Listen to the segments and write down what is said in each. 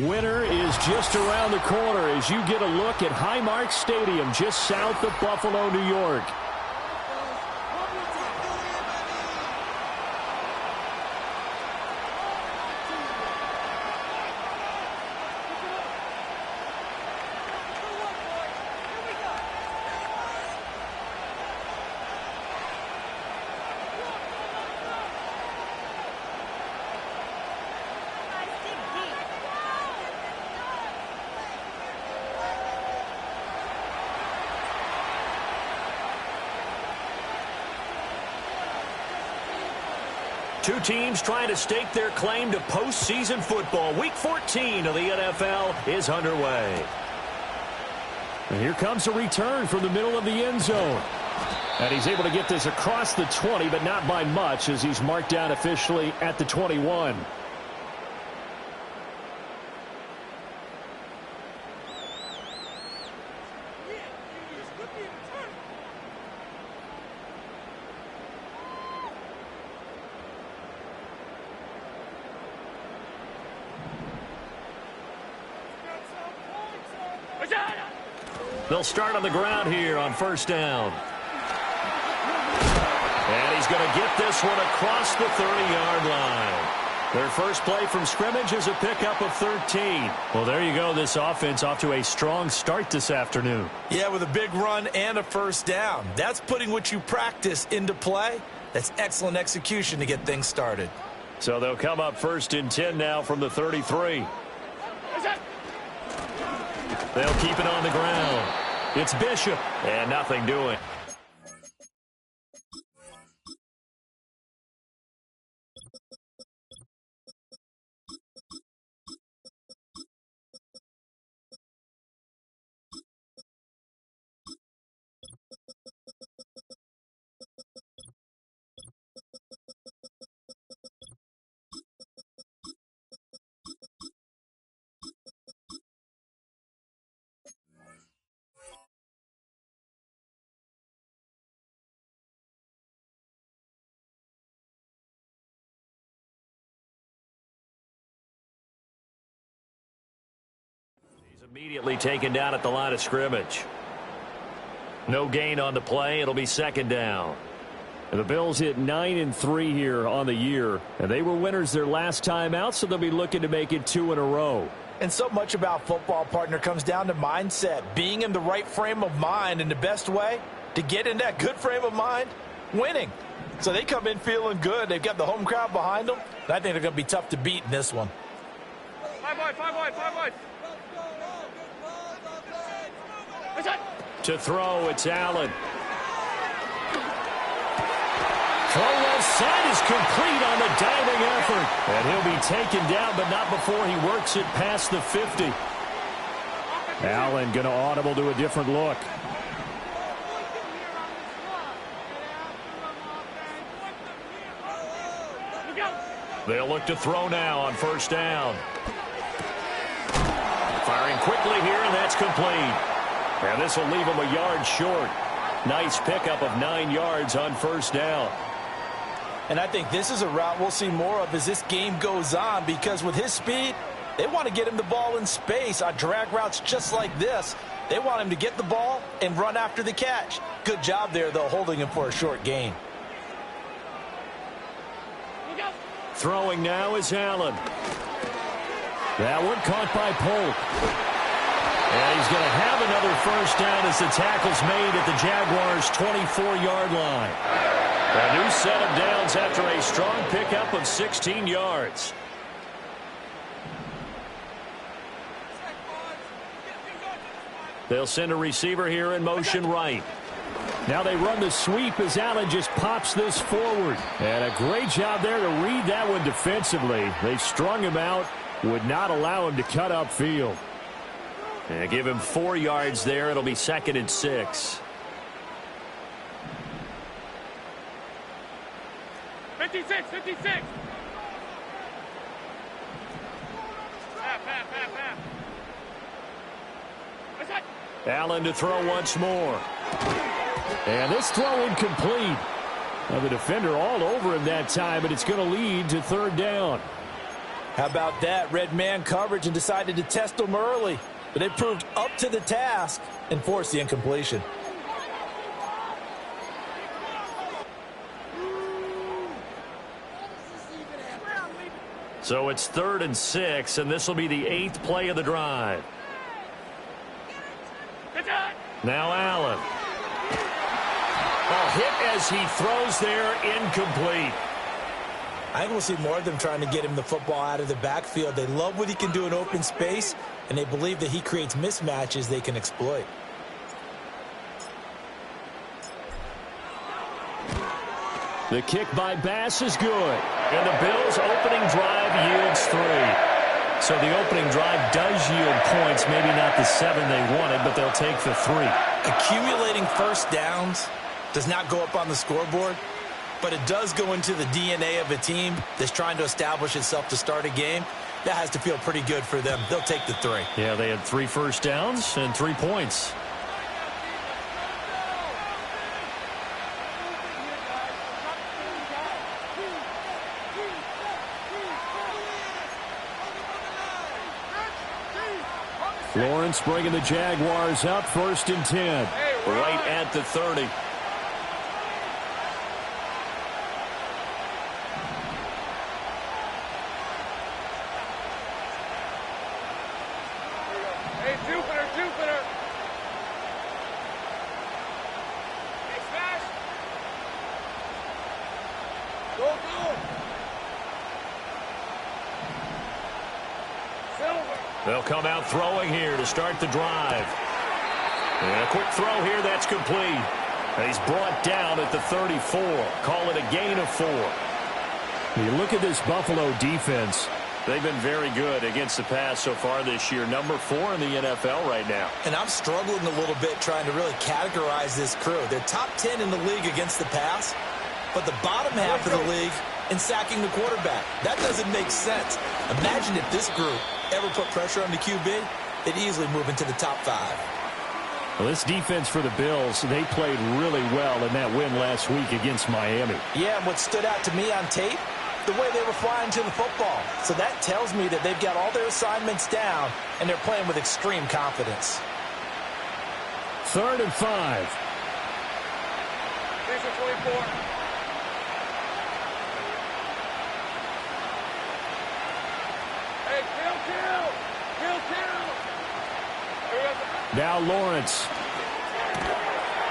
Winter is just around the corner as you get a look at Highmark Stadium just south of Buffalo, New York. Two teams trying to stake their claim to postseason football. Week 14 of the NFL is underway. And here comes a return from the middle of the end zone. And he's able to get this across the 20, but not by much as he's marked down officially at the 21. They'll start on the ground here on first down. And he's going to get this one across the 30-yard line. Their first play from scrimmage is a pickup of 13. Well, there you go. This offense off to a strong start this afternoon. Yeah, with a big run and a first down. That's putting what you practice into play. That's excellent execution to get things started. So they'll come up first and 10 now from the 33. They'll keep it on the ground. It's Bishop, and nothing doing. Immediately taken down at the line of scrimmage. No gain on the play. It'll be second down. And the Bills hit 9-3 here on the year, and they were winners their last time out, so they'll be looking to make it 2 in a row. And so much about football, partner, comes down to mindset, being in the right frame of mind, and the best way to get in that good frame of mind, winning. So they come in feeling good. They've got the home crowd behind them, and I think they're going to be tough to beat in this one. 5 wide. To throw, it's Allen. Throw left side is complete on the diving effort. And he'll be taken down, but not before he works it past the 50. Allen going to audible to a different look. They'll look to throw now on first down. Firing quickly here, and that's complete. And this will leave him a yard short. Nice pickup of 9 yards on first down. And I think this is a route we'll see more of as this game goes on, because with his speed, they want to get him the ball in space on drag routes just like this. They want him to get the ball and run after the catch. Good job there, though, holding him for a short gain. Throwing now is Allen. That one caught by Polk. And he's going to have another first down as the tackle's made at the Jaguars' 24-yard line. A new set of downs after a strong pickup of 16 yards. They'll send a receiver here in motion right. Now they run the sweep as Allen just pops this forward. And a great job there to read that one defensively. They strung him out, would not allow him to cut upfield. And give him 4 yards there. It'll be 2nd and 6. 56. Allen to throw once more. And this throw incomplete. Now the defender all over him that time, but it's going to lead to 3rd down. How about that? Red man coverage and decided to test them early. But they proved up to the task and forced the incompletion. So it's 3rd and 6, and this will be the 8th play of the drive. Now Allen. Oh, hit as he throws there, incomplete. I think we'll see more of them trying to get him the football out of the backfield. They love what he can do in open space, and they believe that he creates mismatches they can exploit. The kick by Bass is good. And the Bills' opening drive yields 3. So the opening drive does yield points, maybe not the 7 they wanted, but they'll take the 3. Accumulating first downs does not go up on the scoreboard, but it does go into the DNA of a team that's trying to establish itself to start a game. That has to feel pretty good for them. They'll take the 3. Yeah, they had 3 first downs and 3 points. Lawrence bringing the Jaguars up, 1st and 10. Right at the 30. Hey, Jupiter. Hey, Smash. Go. Silver. They'll come out throwing here to start the drive. And a quick throw here, that's complete. And he's brought down at the 34. Call it a gain of 4. You look at this Buffalo defense. They've been very good against the pass so far this year. Number 4 in the NFL right now. And I'm struggling a little bit trying to really categorize this crew. They're top 10 in the league against the pass, but the bottom half of the league in sacking the quarterback. That doesn't make sense. Imagine if this group ever put pressure on the QB, they'd easily move into the top 5. Well, this defense for the Bills, they played really well in that win last week against Miami. Yeah, and what stood out to me on tape, the way they were flying to the football. So that tells me that they've got all their assignments down, and they're playing with extreme confidence. 3rd and 5. These are 24. Hey, kill. Now Lawrence.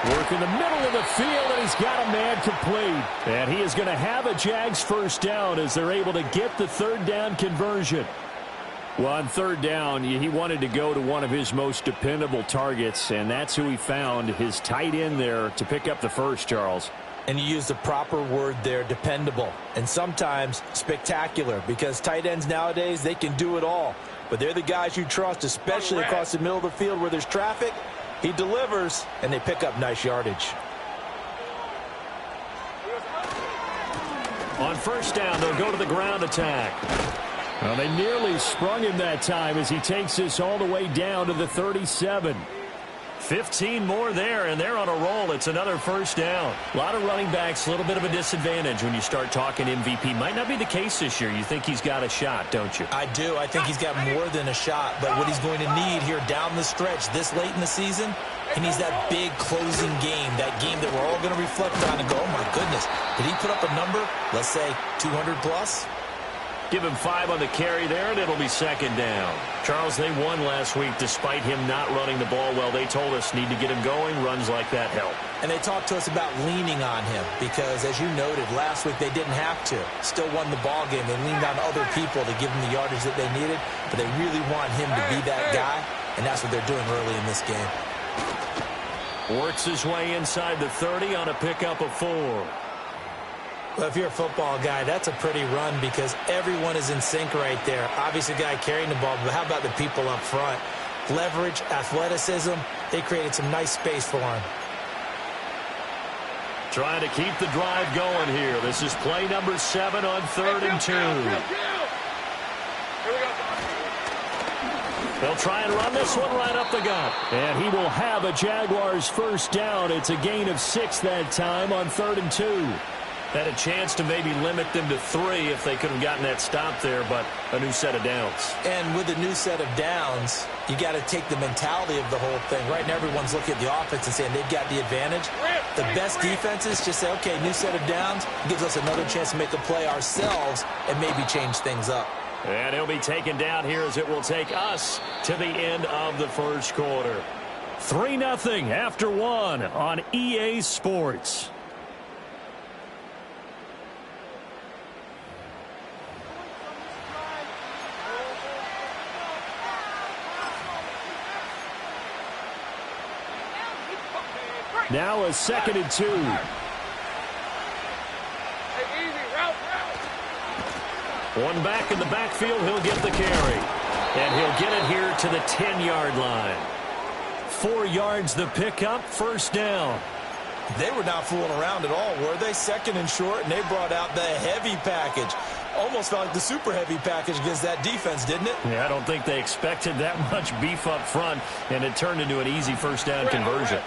Work in the middle of the field, and he's got a man complete. And he is going to have a Jags first down as they're able to get the 3rd down conversion. Well, on 3rd down, he wanted to go to one of his most dependable targets, and that's who he found, his tight end there, to pick up the first, Charles. And you use the proper word there, dependable, and sometimes spectacular, because tight ends nowadays, they can do it all. But they're the guys you trust, especially across the middle of the field where there's traffic. He delivers, and they pick up nice yardage. On 1st down, they'll go to the ground attack. Well, they nearly sprung him that time as he takes this all the way down to the 37. 15 more there, and they're on a roll. It's another 1st down. A lot of running backs, a little bit of a disadvantage when you start talking MVP. Might not be the case this year. You think he's got a shot, don't you? I do. I think he's got more than a shot. But what he's going to need here down the stretch this late in the season, he needs that big closing game, that game that we're all going to reflect on and go, oh, my goodness, did he put up a number, let's say 200 plus? Give him 5 on the carry there, and it'll be 2nd down. Charles, they won last week despite him not running the ball well. They told us need to get him going. Runs like that help. And they talked to us about leaning on him because, as you noted, last week they didn't have to. Still won the ball game. They leaned on other people to give them the yardage that they needed, but they really want him to be that guy, and that's what they're doing early in this game. Works his way inside the 30 on a pickup of 4. Well, if you're a football guy, that's a pretty run because everyone is in sync right there. Obviously, the guy carrying the ball, but how about the people up front? Leverage, athleticism, they created some nice space for him. Trying to keep the drive going here. This is play number 7 on 3rd and 2. They'll try and run this one right up the gut. And he will have a Jaguars first down. It's a gain of 6 that time on 3rd and 2. Had a chance to maybe limit them to 3 if they could have gotten that stop there, but a new set of downs. And with a new set of downs, you got to take the mentality of the whole thing. Right now, everyone's looking at the offense and saying they've got the advantage. The best defenses just say, okay, new set of downs gives us another chance to make a play ourselves and maybe change things up. And he'll be taken down here as it will take us to the end of the first quarter. 3-0 after 1 on EA Sports. Now a 2nd and 2. One back in the backfield, he'll get the carry. And he'll get it here to the 10-yard line. 4 yards the pickup, first down. They were not fooling around at all, were they? 2nd and short, and they brought out the heavy package. Almost felt like the super heavy package against that defense, didn't it? Yeah, I don't think they expected that much beef up front, and it turned into an easy first down conversion.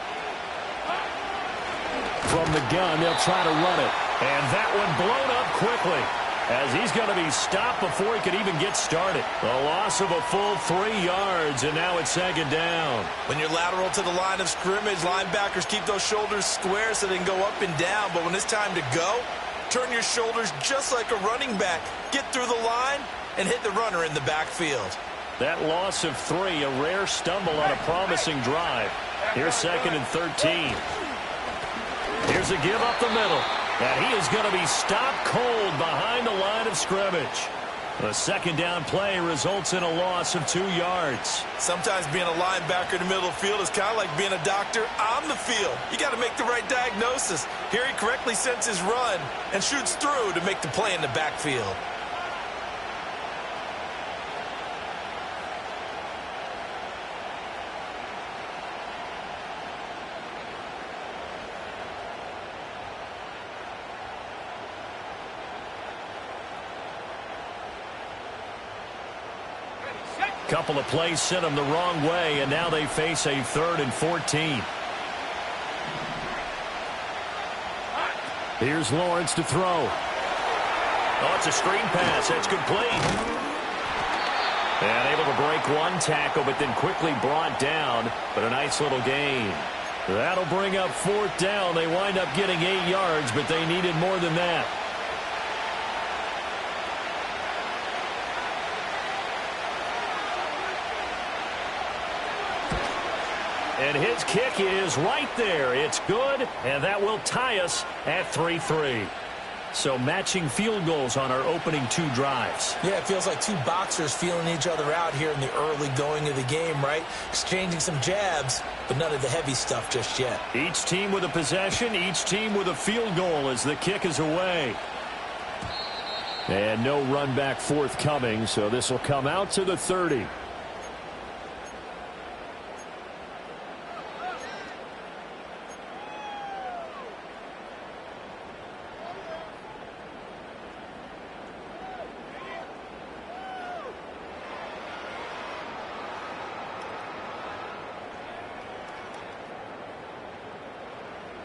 From the gun, they'll try to run it. And that one blown up quickly as he's going to be stopped before he could even get started. A loss of a full 3 yards, and now it's 2nd down. When you're lateral to the line of scrimmage, linebackers keep those shoulders square so they can go up and down. But when it's time to go, turn your shoulders just like a running back. Get through the line and hit the runner in the backfield. That loss of 3, a rare stumble on a promising drive. Here's 2nd and 13. Here's a give up the middle. And he is going to be stopped cold behind the line of scrimmage. The 2nd down play results in a loss of 2 yards. Sometimes being a linebacker in the middle of the field is kind of like being a doctor on the field. You got to make the right diagnosis. Here he correctly sends his run and shoots through to make the play in the backfield. Couple of plays sent them the wrong way, and now they face a 3rd and 14. Here's Lawrence to throw. Oh, it's a screen pass. That's complete. And able to break one tackle, but then quickly brought down. But a nice little gain. That'll bring up 4th down. They wind up getting 8 yards, but they needed more than that. And his kick is right there. It's good, and that will tie us at 3-3. So matching field goals on our opening 2 drives. Yeah, it feels like 2 boxers feeling each other out here in the early going of the game, right? Exchanging some jabs, but none of the heavy stuff just yet. Each team with a possession, each team with a field goal as the kick is away. And no run back forthcoming, so this will come out to the 30.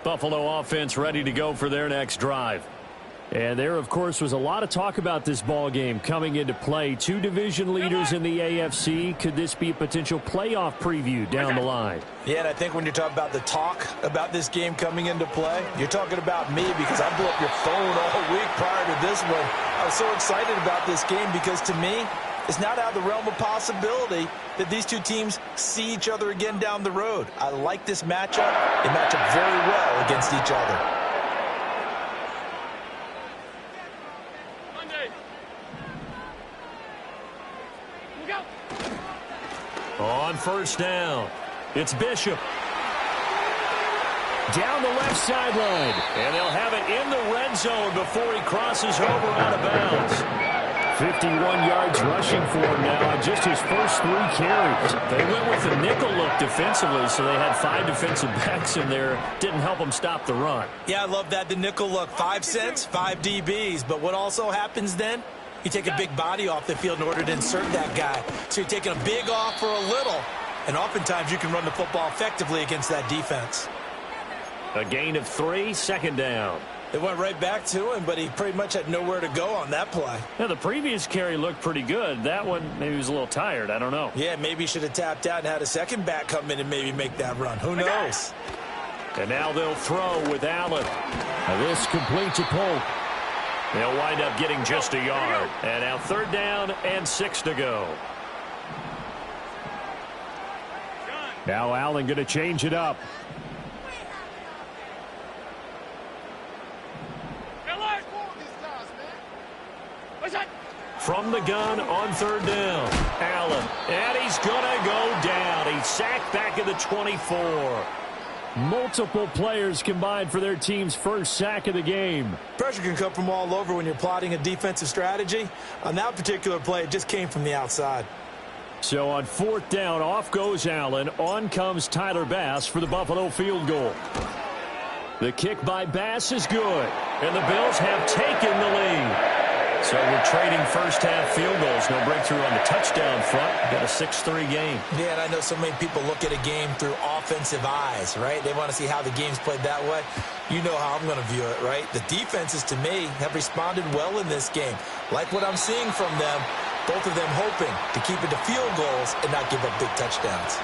Buffalo offense ready to go for their next drive. And there, of course, was a lot of talk about this ball game coming into play. 2 division leaders in the AFC. Could this be a potential playoff preview down the line? Yeah, and I think when you're talking about the talk about this game coming into play, you're talking about me because I blew up your phone all week prior to this one. I was so excited about this game because to me, it's not out of the realm of possibility that these 2 teams see each other again down the road. I like this matchup. They match up very well against each other. On first down, it's Bishop. Down the left sideline. And they'll have it in the red zone before he crosses over out of bounds. 51 yards rushing for him now on just his first 3 carries. They went with the nickel look defensively, so they had 5 defensive backs in there. Didn't help them stop the run. Yeah, I love that, the nickel look. 5 cents, 5 DBs. But what also happens then? You take a big body off the field in order to insert that guy. So you're taking a big off for a little. And oftentimes you can run the football effectively against that defense. A gain of 3, 2nd down. It went right back to him, but he pretty much had nowhere to go on that play. Yeah, the previous carry looked pretty good. That one, maybe he was a little tired. I don't know. Yeah, maybe he should have tapped out and had a second back come in and maybe make that run. Who knows? And now they'll throw with Allen. Now this complete to Polk. They'll wind up getting just a yard. And now 3rd down and 6 to go. Now Allen going to change it up. From the gun on 3rd down. Allen. And he's going to go down. He's sacked back at the 24. Multiple players combined for their team's first sack of the game. Pressure can come from all over when you're plotting a defensive strategy. On that particular play, it just came from the outside. So on 4th down, off goes Allen. On comes Tyler Bass for the Buffalo field goal. The kick by Bass is good. And the Bills have taken the lead. So we're trading first-half field goals. No breakthrough on the touchdown front. Got a 6-3 game. Yeah, and I know so many people look at a game through offensive eyes, right? They want to see how the game's played that way. You know how I'm going to view it, right? The defenses, to me, have responded well in this game. Like what I'm seeing from them, both of them hoping to keep it to field goals and not give up big touchdowns.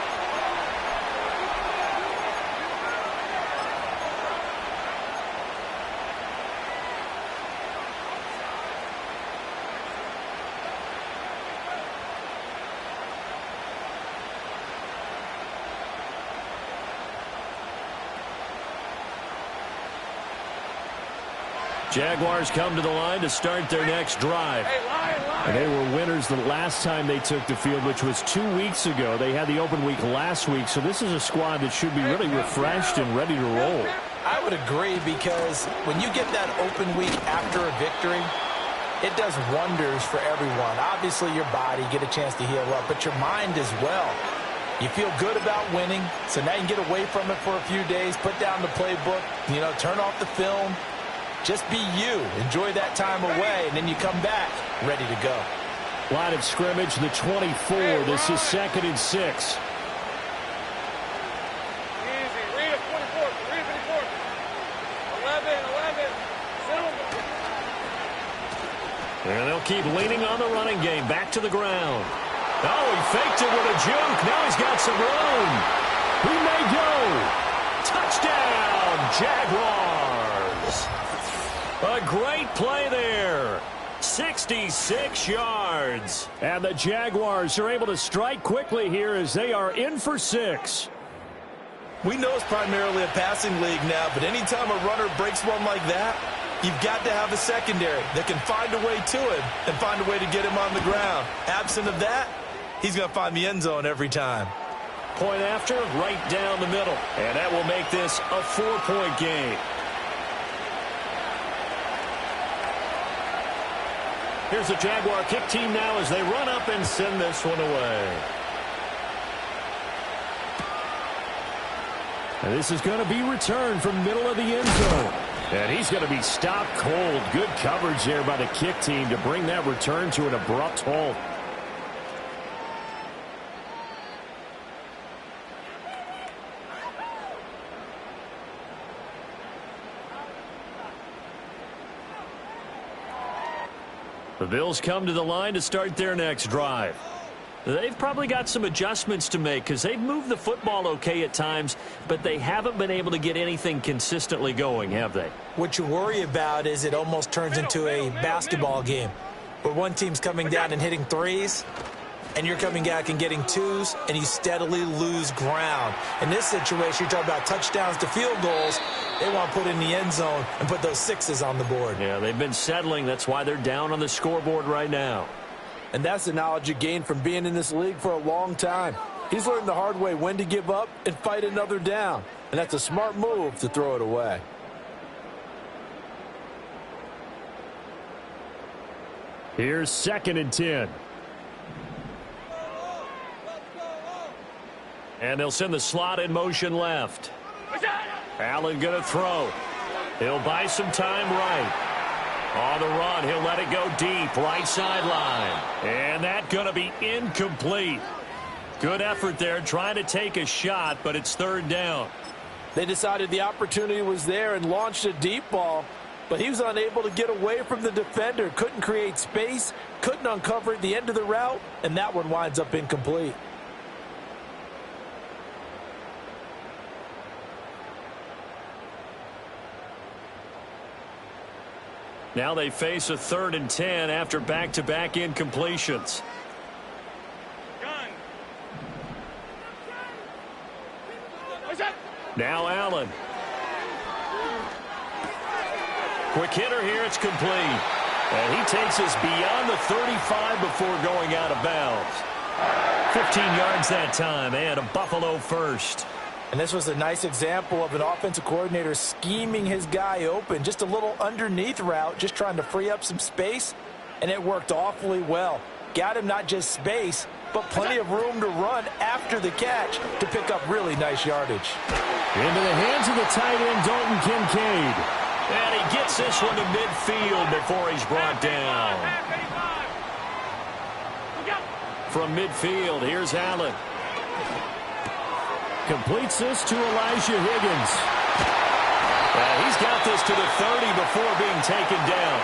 Jaguars come to the line to start their next drive. And they were winners the last time they took the field, which was 2 weeks ago. They had the open week last week, so this is a squad that should be really refreshed and ready to roll. I would agree, because when you get that open week after a victory, it does wonders for everyone. Obviously, your body, get a chance to heal up, but your mind as well. You feel good about winning, so now you can get away from it for a few days, put down the playbook, turn off the film. Just be you. Enjoy that time away, and then you come back ready to go. Line of scrimmage, the 24. This is 2nd and 6. Easy. Read it, 24. Read it, 24. 11. And they'll keep leaning on the running game. Back to the ground. Oh, he faked it with a juke. Now he's got some room. He may go. Touchdown, Jaguars. A great play there. 66 yards. And the Jaguars are able to strike quickly here as they are in for 6. We know it's primarily a passing league now, but anytime a runner breaks one like that, you've got to have a secondary that can find a way to him and find a way to get him on the ground. Absent of that, he's going to find the end zone every time. Point after, right down the middle. And that will make this a 4-point game. Here's the Jaguar kick team now as they run up and send this one away. And this is going to be returned from middle of the end zone. And he's going to be stopped cold. Good coverage there by the kick team to bring that return to an abrupt halt. The Bills come to the line to start their next drive. They've probably got some adjustments to make because they've moved the football okay at times, but they haven't been able to get anything consistently going, have they? What you worry about is it almost turns into a basketball game where one team's coming down and hitting threes, and you're coming back and getting twos, and you steadily lose ground. In this situation, you're talking about touchdowns to field goals. They want to put in the end zone and put those sixes on the board. Yeah, they've been settling. That's why they're down on the scoreboard right now. And that's the knowledge you gain from being in this league for a long time. He's learned the hard way when to give up and fight another down. And that's a smart move to throw it away. Here's 2nd and 10. And they'll send the slot in motion left. Allen going to throw. He'll buy some time right. On the run, he'll let it go deep, right sideline. And that's going to be incomplete. Good effort there, trying to take a shot, but it's 3rd down. They decided the opportunity was there and launched a deep ball. but he was unable to get away from the defender. Couldn't create space, couldn't uncover at the end of the route, and that one winds up incomplete. Now they face a 3rd and 10 after back-to-back incompletions. Now Allen. Quick hitter here, it's complete. And he takes us beyond the 35 before going out of bounds. 15 yards that time, and a Buffalo first. And this was a nice example of an offensive coordinator scheming his guy open. Just a little underneath route, just trying to free up some space, and it worked awfully well. Got him not just space, but plenty of room to run after the catch to pick up really nice yardage. Into the hands of the tight end, Dalton Kincaid. And he gets this one to midfield before he's brought down. From midfield, here's Allen. Completes this to Elijah Higgins. He's got this to the 30 before being taken down.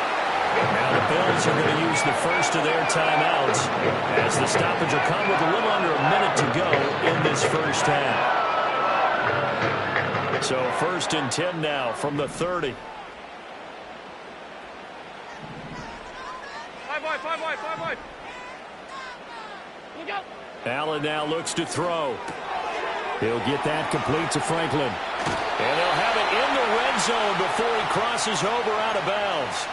Now the Bills are going to use the first of their timeouts as the stoppage will come with a little under a minute to go in this first half. So 1st and 10 now from the 30. 5 wide. Look out. Allen now looks to throw. He'll get that complete to Franklin. And they'll have it in the red zone before he crosses over out of bounds.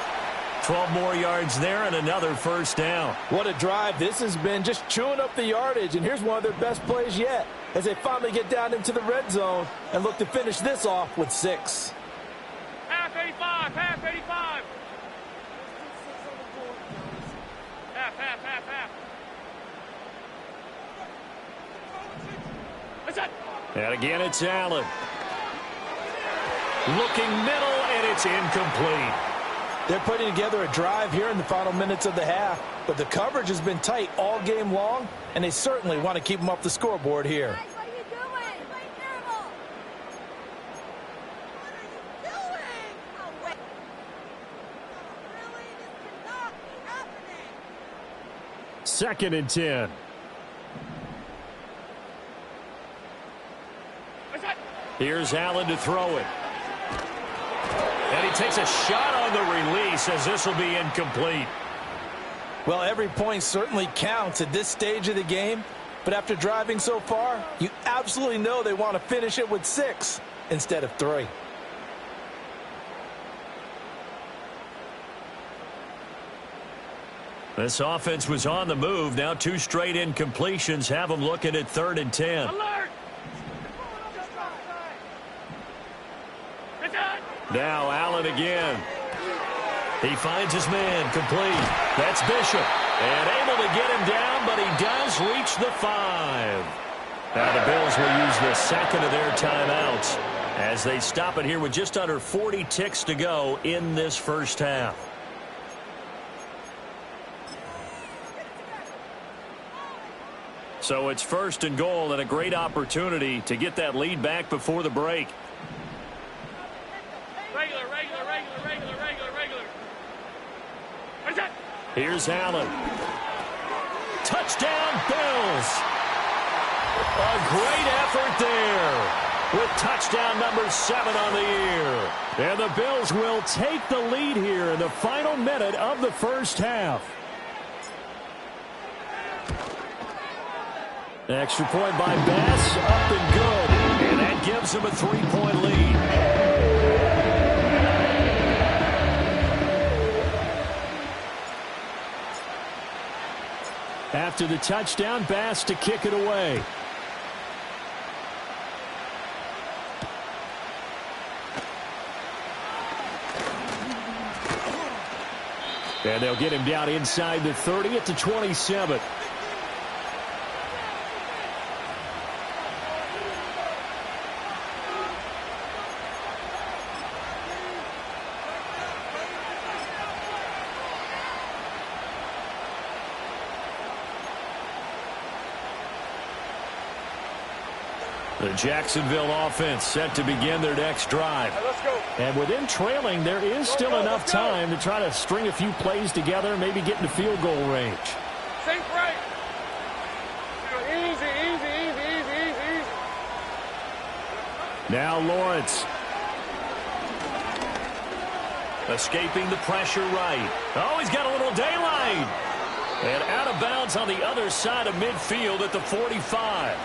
12 more yards there and another first down. What a drive this has been, just chewing up the yardage. And here's one of their best plays yet as they finally get down into the red zone and look to finish this off with 6. Half 85. Half. And again, it's Allen. Looking middle, and it's incomplete. They're putting together a drive here in the final minutes of the half, but the coverage has been tight all game long, and they certainly want to keep them off the scoreboard here. What are you doing? Play terrible. What are you doing? Oh, wait. Really? This cannot be happening. 2nd and 10. Here's Allen to throw it. And he takes a shot on the release as this will be incomplete. Well, every point certainly counts at this stage of the game, but after driving so far, you absolutely know they want to finish it with 6 instead of 3. This offense was on the move. Now 2 straight incompletions have them looking at 3rd and 10. Alert! Now Allen again. He finds his man complete. That's Bishop. And able to get him down, but he does reach the 5. Now the Bills will use the 2nd of their timeouts as they stop it here with just under 40 ticks to go in this first half. So it's 1st and goal and a great opportunity to get that lead back before the break. Regular. Here's Allen. Touchdown, Bills. A great effort there with touchdown number 7 on the year. And the Bills will take the lead here in the final minute of the first half. Extra point by Bass, up and good. And that gives them a 3-point lead. After the touchdown, Bass to kick it away. And they'll get him down inside the 30 at the 27. The Jacksonville offense set to begin their next drive. Let's go. And with them trailing, there is still enough time to try to string a few plays together, maybe get into field goal range. Sink right. Easy, easy, easy, easy, easy, easy. Now Lawrence. Escaping the pressure right. Oh, he's got a little daylight. And out of bounds on the other side of midfield at the 45.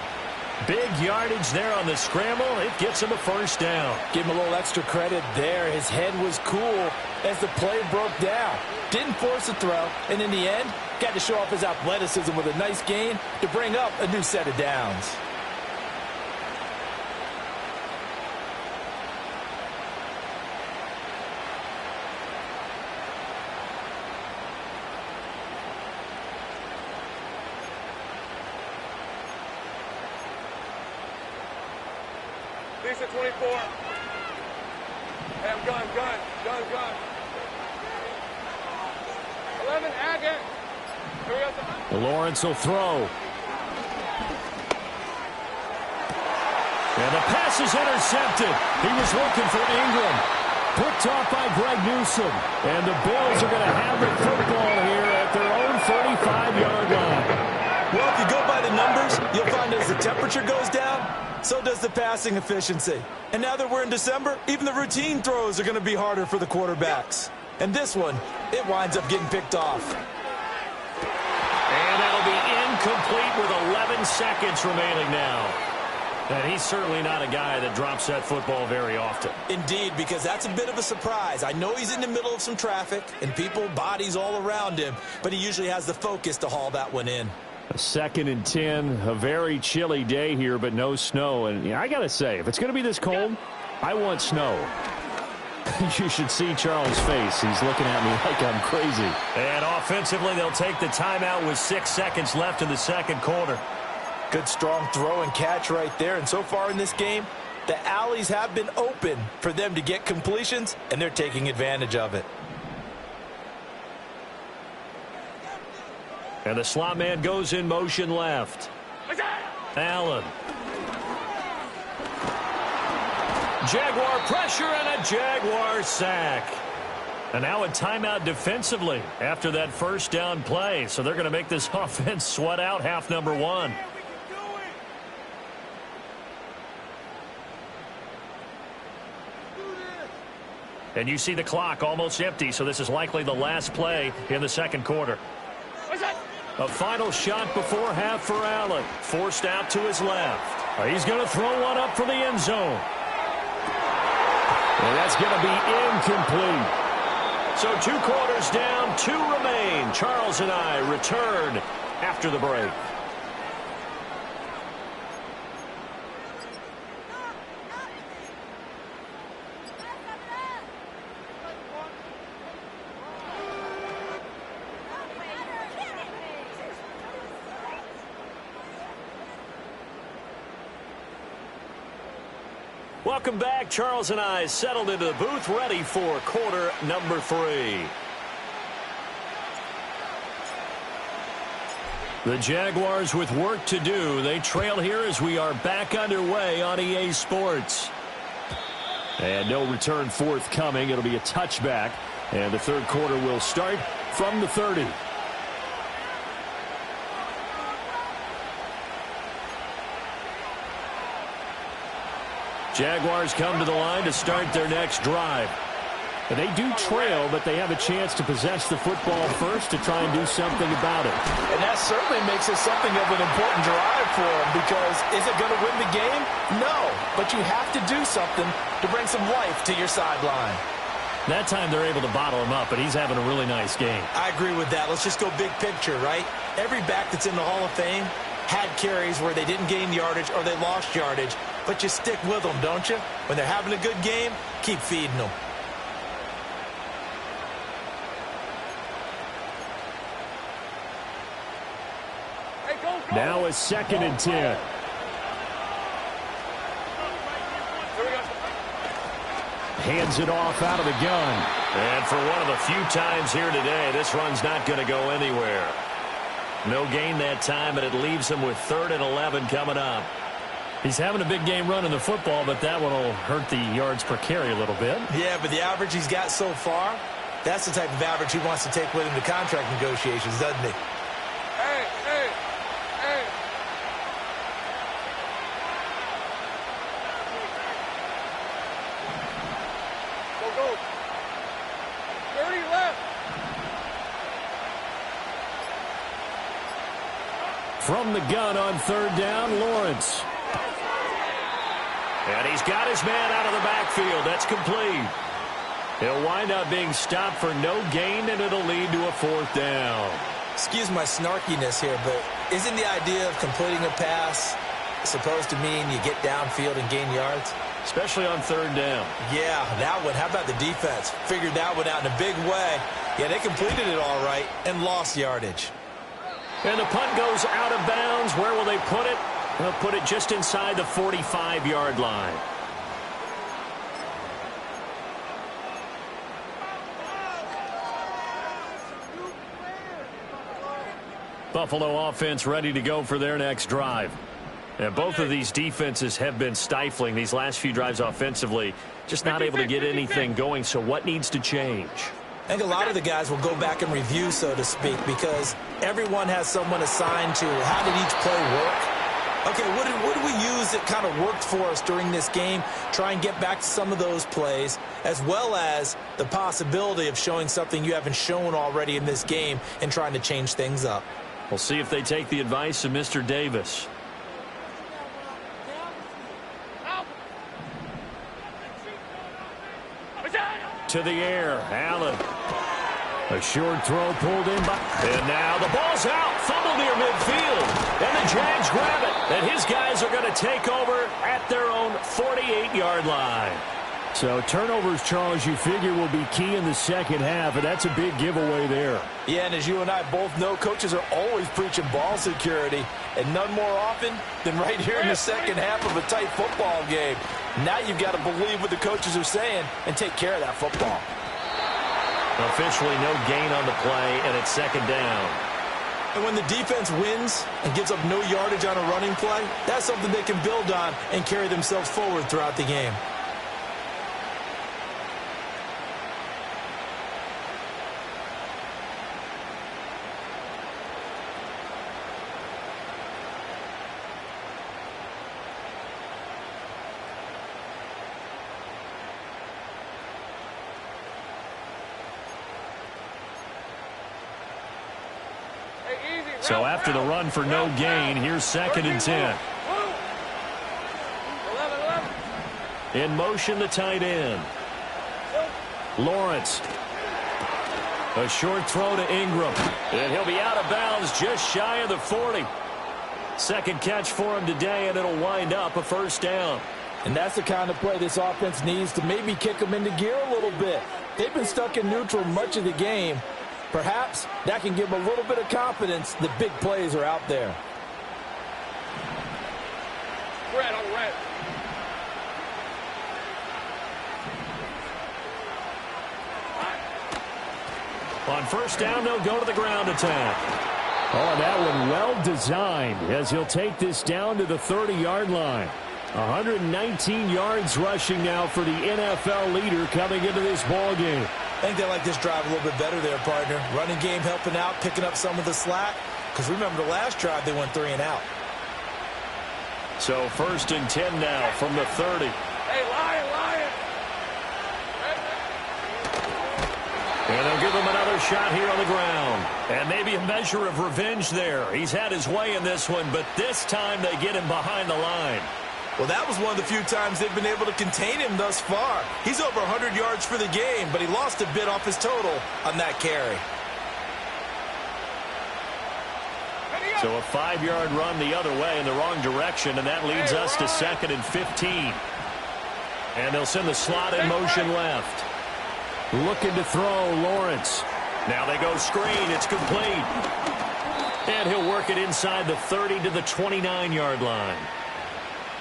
Big yardage there on the scramble. It gets him a first down. Give him a little extra credit there. His head was cool as the play broke down. Didn't force a throw, and in the end, got to show off his athleticism with a nice gain to bring up a new set of downs. Lisa 24. Hey, I'm gun. 11, Agate. Lawrence will throw. And the pass is intercepted. He was looking for Ingram. Picked off by Greg Newsome. And the Bills are going to have the football here at their own 35-yard line. Well, if you go by the numbers, you'll find as the temperature goes down, so does the passing efficiency. And now that we're in December, even the routine throws are going to be harder for the quarterbacks. And this one, it winds up getting picked off. And that'll be incomplete with 11 seconds remaining now. And he's certainly not a guy that drops that football very often. Indeed, because that's a bit of a surprise. I know he's in the middle of some traffic and people, bodies all around him, but he usually has the focus to haul that one in. A 2nd and 10, a very chilly day here, but no snow. And I got to say, if it's going to be this cold, I want snow. You should see Charles' face. He's looking at me like I'm crazy. And offensively, they'll take the timeout with 6 seconds left in the second quarter. Good strong throw and catch right there. And so far in this game, the alleys have been open for them to get completions, and they're taking advantage of it. And the slot man goes in motion left. Allen. Jaguar pressure and a Jaguar sack. And now a timeout defensively after that first down play. So they're going to make this offense sweat out half number one. And you see the clock almost empty, so this is likely the last play in the second quarter. A final shot before half for Allen. Forced out to his left. He's going to throw one up for the end zone. And that's going to be incomplete. So 2 quarters down, 2 remain. Charles and I return after the break. Welcome back. Charles and I settled into the booth, ready for quarter number 3. The Jaguars with work to do. They trail here as we are back underway on EA Sports. And no return forthcoming. It'll be a touchback. And the third quarter will start from the 30. Jaguars come to the line to start their next drive. And they do trail, but they have a chance to possess the football first to try and do something about it. And that certainly makes it something of an important drive for them, because is it going to win the game? No, but you have to do something to bring some life to your sideline. That time they're able to bottle him up, but he's having a really nice game. I agree with that. Let's just go big picture, right? Every back that's in the Hall of Fame had carries where they didn't gain yardage or they lost yardage, but you stick with them, don't you? When they're having a good game, keep feeding them. Now a 2nd and 10. Hands it off out of the gun. And for one of the few times here today, this run's not going to go anywhere. No gain that time, but it leaves them with 3rd and 11 coming up. He's having a big game running the football, but that one will hurt the yards per carry a little bit. Yeah, but the average he's got so far, that's the type of average he wants to take with him to contract negotiations, doesn't he? Hey, hey, hey. Go. 30 left. From the gun on third down, Lawrence. And he's got his man out of the backfield. That's complete. He'll wind up being stopped for no gain, and it'll lead to a fourth down. Excuse my snarkiness here, but isn't the idea of completing a pass supposed to mean you get downfield and gain yards? Especially on third down. Yeah, that one. How about the defense? Figured that one out in a big way. Yeah, they completed it all right and lost yardage. And the punt goes out of bounds. Where will they put it? They'll put it just inside the 45-yard line. Buffalo offense ready to go for their next drive. And both of these defenses have been stifling these last few drives offensively. Just not able to get anything going, so what needs to change? I think a lot of the guys will go back and review, so to speak, because everyone has someone assigned to how did each play work. Okay, what did we use that kind of worked for us during this game? Try and get back to some of those plays, as well as the possibility of showing something you haven't shown already in this game and trying to change things up. We'll see if they take the advice of Mr. Davis. To the air, Allen. A short throw pulled in by... And now the ball's out. Fumble near midfield. And the Jags grab it. And his guys are going to take over at their own 48-yard line. So turnovers, Charles, you figure will be key in the second half, and that's a big giveaway there. Yeah, and as you and I both know, coaches are always preaching ball security, and none more often than right here in the second half of a tight football game. Now you've got to believe what the coaches are saying and take care of that football. Officially no gain on the play, and it's second down. And when the defense wins and gives up no yardage on a running play, that's something they can build on and carry themselves forward throughout the game. So after the run for no gain, here's second and 10. In motion, the tight end. Lawrence. A short throw to Ingram. And he'll be out of bounds just shy of the 40. Second catch for him today, and it'll wind up a first down. And that's the kind of play this offense needs to maybe kick them into gear a little bit. They've been stuck in neutral much of the game. Perhaps that can give them a little bit of confidence the big plays are out there. Red on red. On first down, they'll go to the ground attack. Oh, that one well designed as he'll take this down to the 30-yard line. 119 yards rushing now for the NFL leader coming into this ball game. I think they like this drive a little bit better there, partner. Running game helping out, picking up some of the slack. Because remember, the last drive, they went 3 and out. So first and 10 now from the 30. Hey, Lion. And they'll give him another shot here on the ground. And maybe a measure of revenge there. He's had his way in this one, but this time they get him behind the line. Well, that was one of the few times they've been able to contain him thus far. He's over 100 yards for the game, but he lost a bit off his total on that carry. So a 5-yard run the other way in the wrong direction, and that leads us to second and 15. And they'll send the slot in motion left. Looking to throw, Lawrence. Now they go screen. It's complete. And he'll work it inside the 30 to the 29-yard line.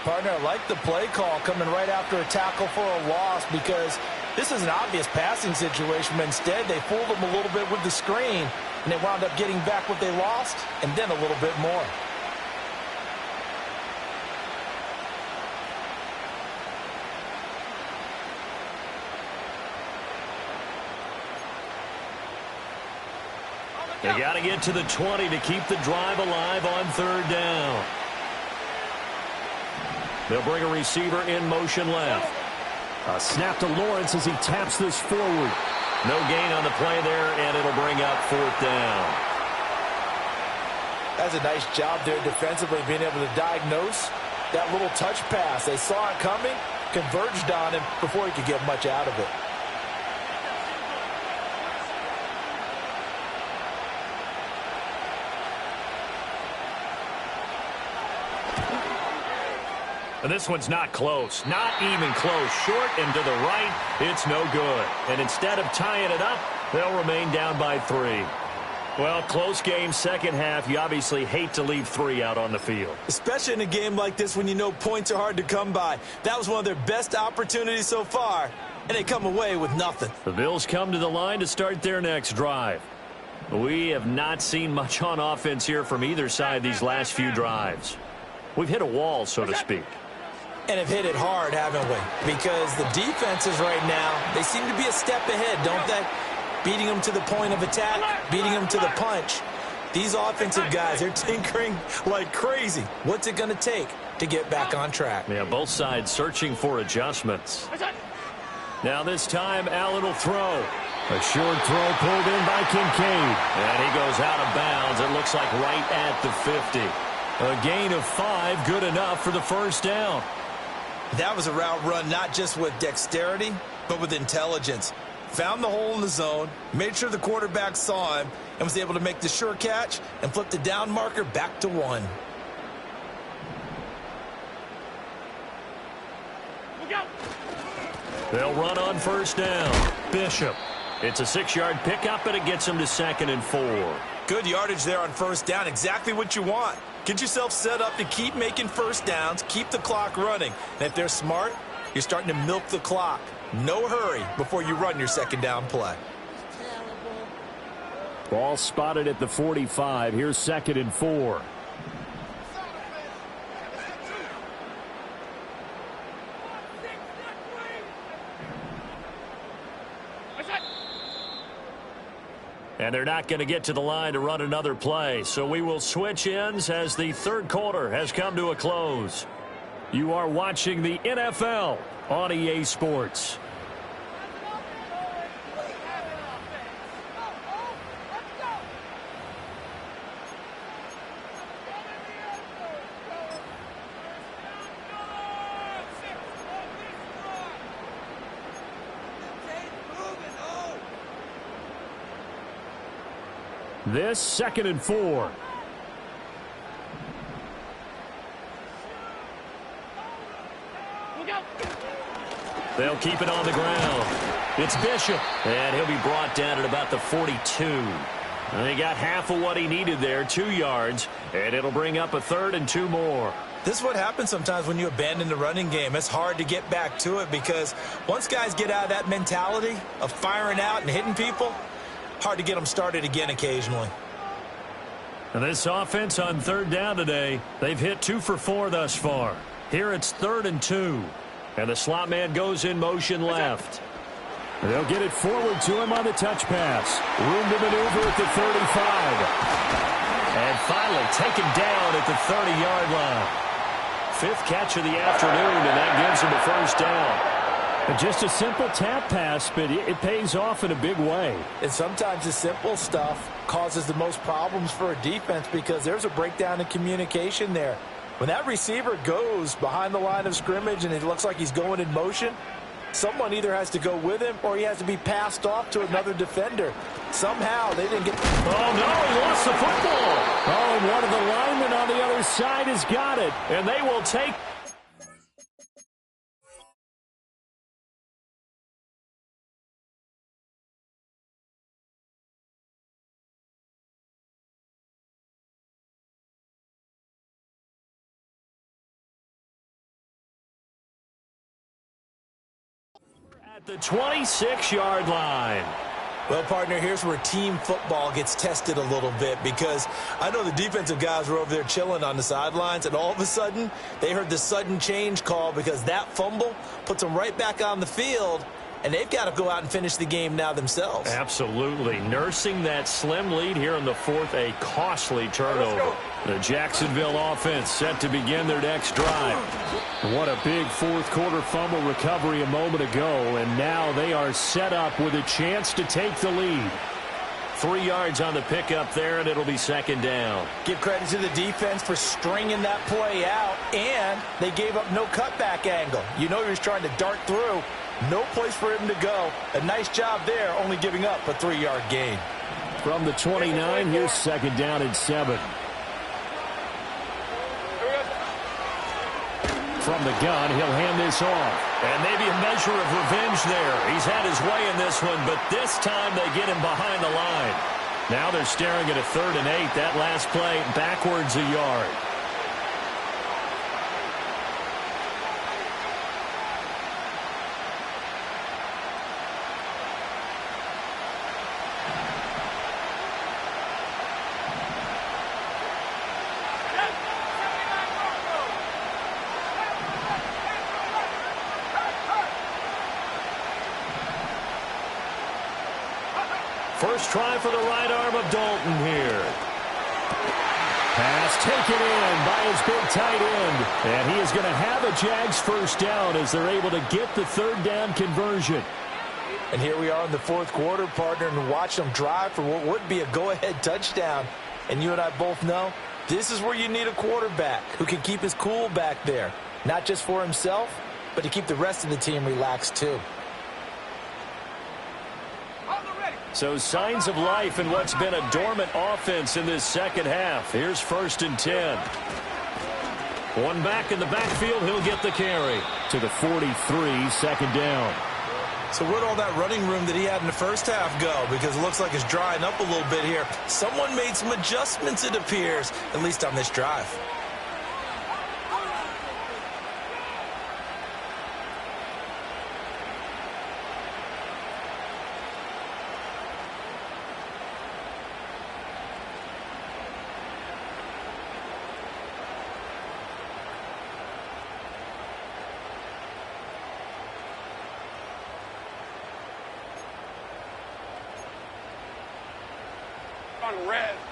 Partner, I like the play call coming right after a tackle for a loss because this is an obvious passing situation, but instead they fooled them a little bit with the screen, and they wound up getting back what they lost and then a little bit more. They got to get to the 20 to keep the drive alive on third down. They'll bring a receiver in motion left. A snap to Lawrence as he taps this forward. No gain on the play there, and it'll bring up fourth down. That's a nice job there defensively, being able to diagnose that little touch pass. They saw it coming, converged on him before he could get much out of it. And this one's not close. Not even close. Short and to the right, it's no good. And instead of tying it up, they'll remain down by 3. Well, close game, second half. You obviously hate to leave 3 out on the field. Especially in a game like this when you know points are hard to come by. That was one of their best opportunities so far, and they come away with nothing. The Bills come to the line to start their next drive. We have not seen much on offense here from either side these last few drives. We've hit a wall, so to speak. And have hit it hard, haven't we? Because the defenses right now, they seem to be a step ahead, don't they? Beating them to the point of attack, beating them to the punch. These offensive guys, they're tinkering like crazy. What's it going to take to get back on track? Yeah, both sides searching for adjustments. Now this time, Allen will throw. A short throw pulled in by Kincaid. And he goes out of bounds. It looks like right at the 50. A gain of 5, good enough for the first down. That was a route run not just with dexterity, but with intelligence. Found the hole in the zone, made sure the quarterback saw him, and was able to make the sure catch and flip the down marker back to 1. They'll run on first down. Bishop. It's a 6-yard pickup, and it gets him to 2nd and 4. Good yardage there on first down. Exactly what you want. Get yourself set up to keep making first downs, keep the clock running. And if they're smart, you're starting to milk the clock. No hurry before you run your second down play. Ball spotted at the 45. Here's 2nd and 4. And they're not going to get to the line to run another play. So we will switch ends as the third quarter has come to a close. You are watching the NFL on EA Sports. This 2nd and 4. They'll keep it on the ground. It's Bishop, and he'll be brought down at about the 42. And he got half of what he needed there, 2 yards, and it'll bring up a 3rd and 2 more. This is what happens sometimes when you abandon the running game. It's hard to get back to it because once guys get out of that mentality of firing out and hitting people, hard to get them started again occasionally. And this offense on third down today, they've hit 2 for 4 thus far. Here it's 3rd and 2. And the slot man goes in motion left. They'll get it forward to him on the touch pass. Room to maneuver at the 35. And finally taken down at the 30-yard line. 5th catch of the afternoon, and that gives him a first down. Just a simple tap pass, but it pays off in a big way. And sometimes the simple stuff causes the most problems for a defense because there's a breakdown in communication there. When that receiver goes behind the line of scrimmage and it looks like he's going in motion, someone either has to go with him or he has to be passed off to another defender. Somehow they didn't get... Oh, no, he lost the football. Oh, and one of the linemen on the other side has got it. And they will take... At the 26-yard line. Well, partner, here's where team football gets tested a little bit because I know the defensive guys were over there chilling on the sidelines, and all of a sudden they heard the sudden change call because that fumble puts them right back on the field, and they've got to go out and finish the game now themselves. Absolutely. Nursing that slim lead here in the fourth, a costly turnover. The Jacksonville offense set to begin their next drive. What a big fourth quarter fumble recovery a moment ago, and now they are set up with a chance to take the lead. 3 yards on the pickup there, and it'll be second down. Give credit to the defense for stringing that play out, and they gave up no cutback angle. You know he was trying to dart through. No place for him to go. A nice job there, only giving up a 3-yard gain. From the 29, here's second down and 7. From the gun, he'll hand this off. And maybe a measure of revenge there. He's had his way in this one, but this time they get him behind the line. Now they're staring at a 3rd and 8. That last play backwards a yard. First try for the right arm of Dalton here. Pass taken in by his big tight end. And he is going to have a Jags first down as they're able to get the 3rd down conversion. And here we are in the fourth quarter, partner, and watch them drive for what would be a go-ahead touchdown. And you and I both know this is where you need a quarterback who can keep his cool back there. Not just for himself, but to keep the rest of the team relaxed too. So signs of life in what's been a dormant offense in this second half. Here's 1st and 10. One back in the backfield. He'll get the carry. To the 43, second down. So where'd all that running room that he had in the first half go? Because it looks like it's drying up a little bit here. Someone made some adjustments, it appears, at least on this drive.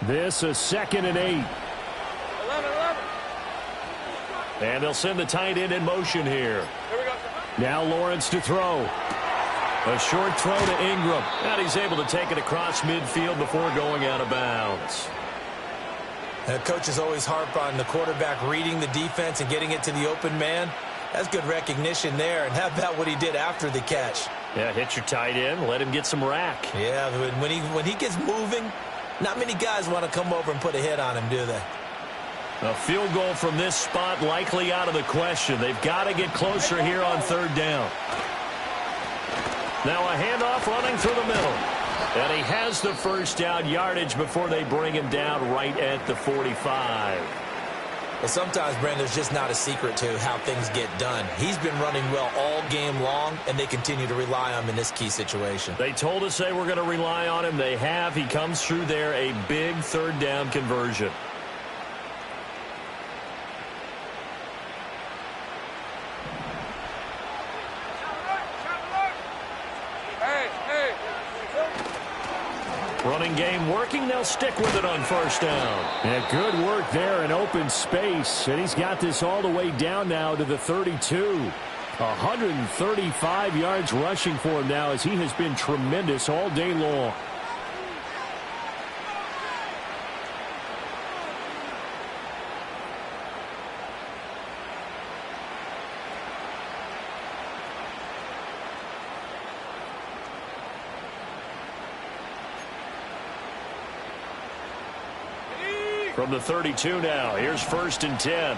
This is 2nd and 8. 11. And they'll send the tight end in motion here. Here we go. Now Lawrence to throw. A short throw to Ingram. And he's able to take it across midfield before going out of bounds. The coaches always harp on the quarterback reading the defense and getting it to the open man. That's good recognition there. And how about what he did after the catch? Yeah, hit your tight end. Let him get some rack. Yeah, when he gets moving, not many guys want to come over and put a hit on him, do they? A field goal from this spot likely out of the question. They've got to get closer here on 3rd down. Now a handoff running through the middle. And he has the first down yardage before they bring him down right at the 45. Well, sometimes, Brent, there's just not a secret to how things get done. He's been running well all game long, and they continue to rely on him in this key situation. They told us they were going to rely on him. They have. He comes through there, a big 3rd down conversion. Running game working. They'll stick with it on 1st down. Yeah, good work there in open space. And he's got this all the way down now to the 32. 135 yards rushing for him now as he has been tremendous all day long. From the 32 now, here's 1st and 10.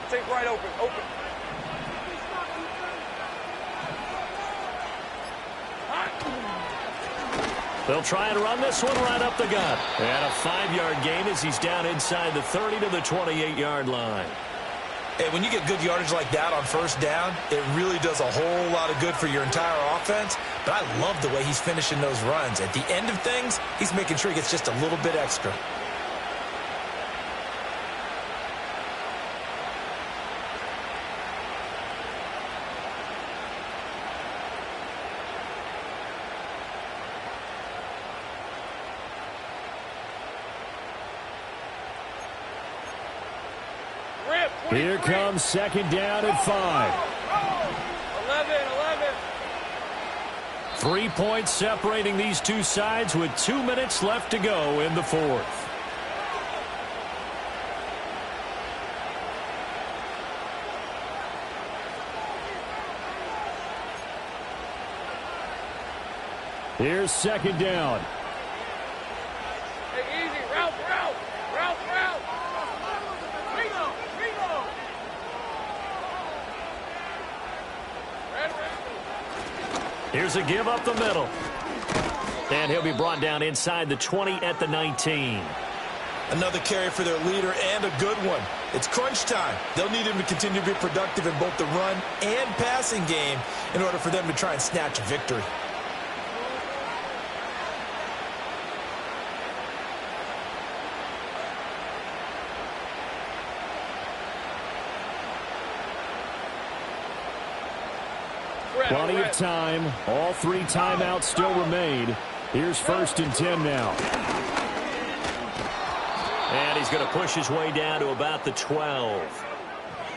Take right open. They'll try and run this one right up the gut. And a 5-yard gain as he's down inside the 30 to the 28-yard line. Hey, when you get good yardage like that on 1st down, it really does a whole lot of good for your entire offense. But I love the way he's finishing those runs. At the end of things, he's making sure he gets just a little bit extra. Here comes second down and 5. 11. 3 points separating these two sides with 2 minutes left to go in the fourth. Here's second down. Hey, easy. Route. Ringo. Here's a give up the middle. And he'll be brought down inside the 20 at the 19. Another carry for their leader and a good one. It's crunch time. They'll need him to continue to be productive in both the run and passing game in order for them to try and snatch a victory. Plenty of time. All 3 timeouts still remain. Here's first and 10 now. And he's going to push his way down to about the 12.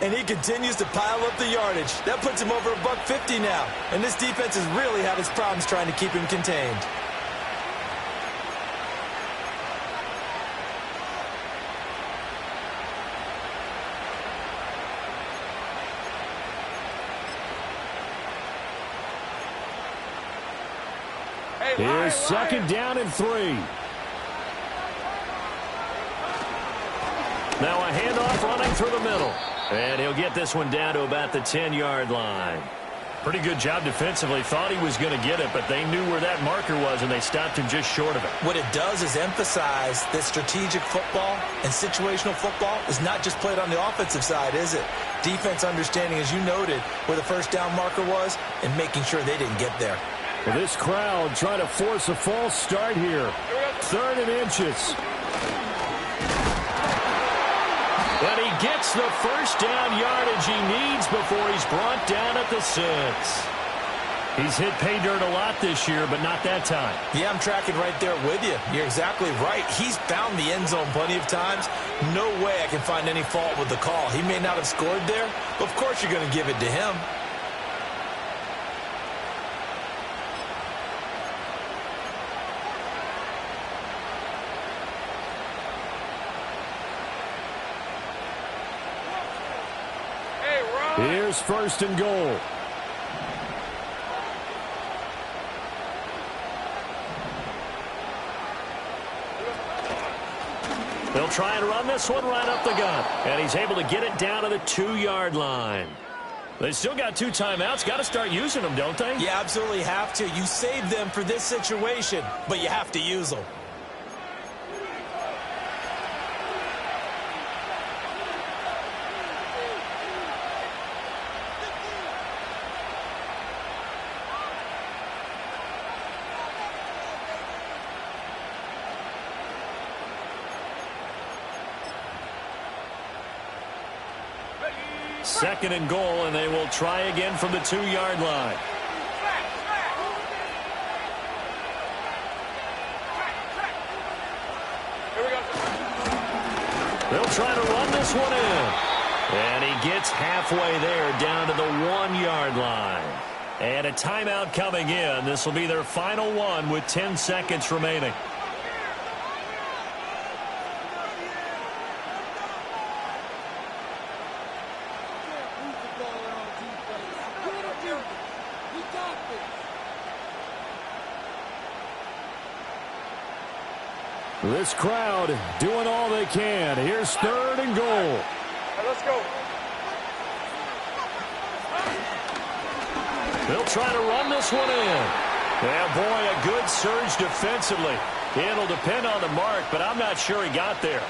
And he continues to pile up the yardage. That puts him over $150 now. And this defense has really had its problems trying to keep him contained. Here's second down and 3. Now a handoff running through the middle. And he'll get this one down to about the 10-yard line. Pretty good job defensively. Thought he was going to get it, but they knew where that marker was, and they stopped him just short of it. What it does is emphasize that strategic football and situational football is not just played on the offensive side, is it? Defense understanding, as you noted, where the first down marker was and making sure they didn't get there. Well, this crowd trying to force a false start here. 3rd and inches. And he gets the first down yardage he needs before he's brought down at the 6. He's hit pay dirt a lot this year, but not that time. Yeah, I'm tracking right there with you. You're exactly right. He's found the end zone plenty of times. No way I can find any fault with the call. He may not have scored there, but of course you're going to give it to him. Here's first and goal. They'll try and run this one right up the gut. And he's able to get it down to the 2-yard line. They still got 2 timeouts. Got to start using them, don't they? You absolutely have to. You save them for this situation, but you have to use them. Second and goal, and they will try again from the 2-yard line. They'll try to run this one in. And he gets halfway there down to the 1-yard line. And a timeout coming in. This will be their final one with 10 seconds remaining. This crowd doing all they can. Here's 3rd and goal. Right, let's go. They'll try to run this one in. Yeah, boy, a good surge defensively. It'll depend on the mark, but I'm not sure he got there.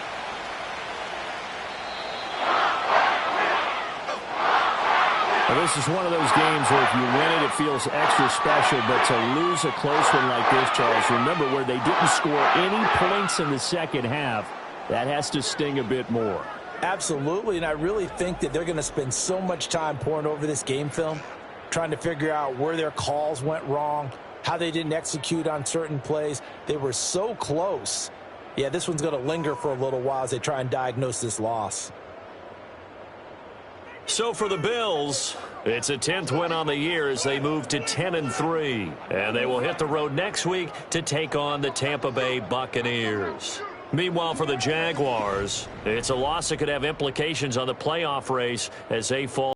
Well, this is one of those games where if you win it, it feels extra special. But to lose a close one like this, Charles, remember where they didn't score any points in the second half, that has to sting a bit more. Absolutely, and I really think that they're going to spend so much time pouring over this game film, trying to figure out where their calls went wrong, how they didn't execute on certain plays. They were so close. Yeah, this one's going to linger for a little while as they try and diagnose this loss. So for the Bills, it's a 10th win on the year as they move to 10-3. And they will hit the road next week to take on the Tampa Bay Buccaneers. Meanwhile, for the Jaguars, it's a loss that could have implications on the playoff race as they fall